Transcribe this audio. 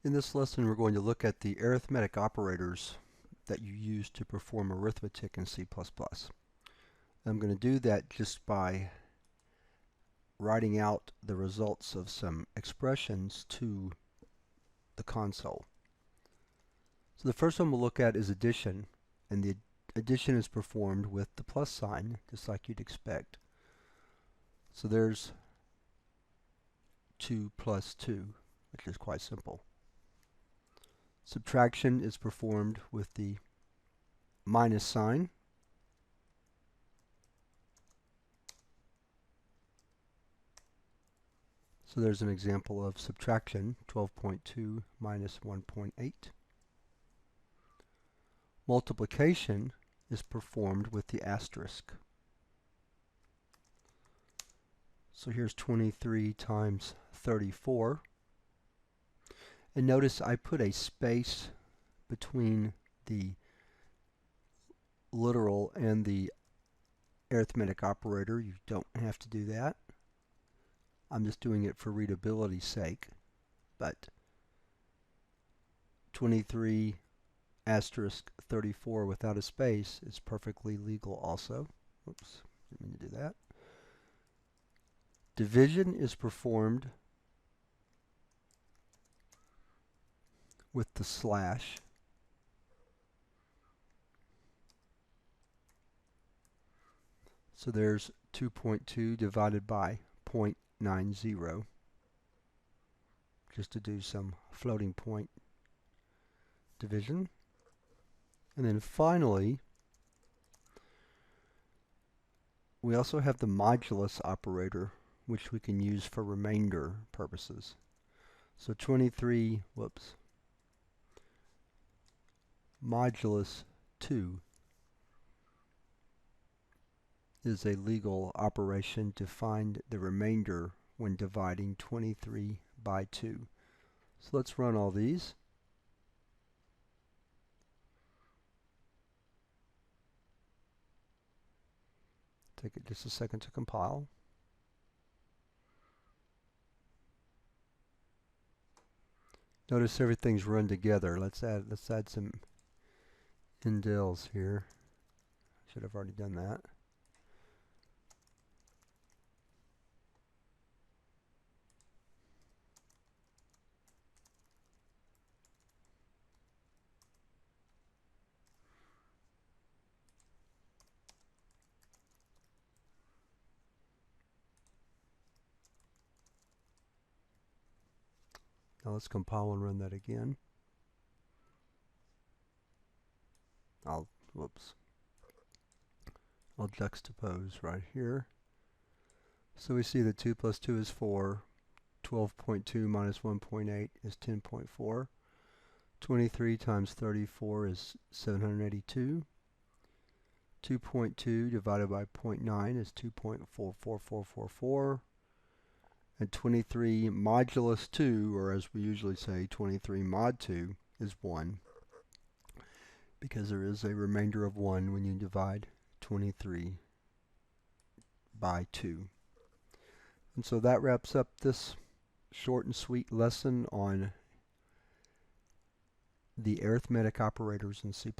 In this lesson, we're going to look at the arithmetic operators that you use to perform arithmetic in C++. I'm going to do that just by writing out the results of some expressions to the console. So the first one we'll look at is addition, and the addition is performed with the plus sign, just like you'd expect. So there's 2 plus 2, which is quite simple. Subtraction is performed with the minus sign. So there's an example of subtraction, 12.2 minus 1.8. Multiplication is performed with the asterisk. So here's 23 times 34. And notice I put a space between the literal and the arithmetic operator. You don't have to do that. I'm just doing it for readability's sake. But 23 asterisk 34 without a space is perfectly legal also. Oops, didn't mean to do that. Division is performed with the slash. So there's 2.2 divided by 0.90, just to do some floating point division. And then finally, we also have the modulus operator, which we can use for remainder purposes. So 23, modulus 2 is a legal operation to find the remainder when dividing 23 by 2. So let's run all these. Take it just a second to compile. Notice everything's run together. Let's add some indels here. Should have already done that. Now let's compile and run that again. I'll juxtapose right here. So we see that 2 plus 2 is 4. 12.2 minus 1.8 is 10.4. 23 times 34 is 782. 2.2 divided by 0.9 is 2.44444. And 23 modulus 2, or as we usually say, 23 mod 2, is 1. Because there is a remainder of 1 when you divide 23 by 2. And so that wraps up this short and sweet lesson on the arithmetic operators in C++.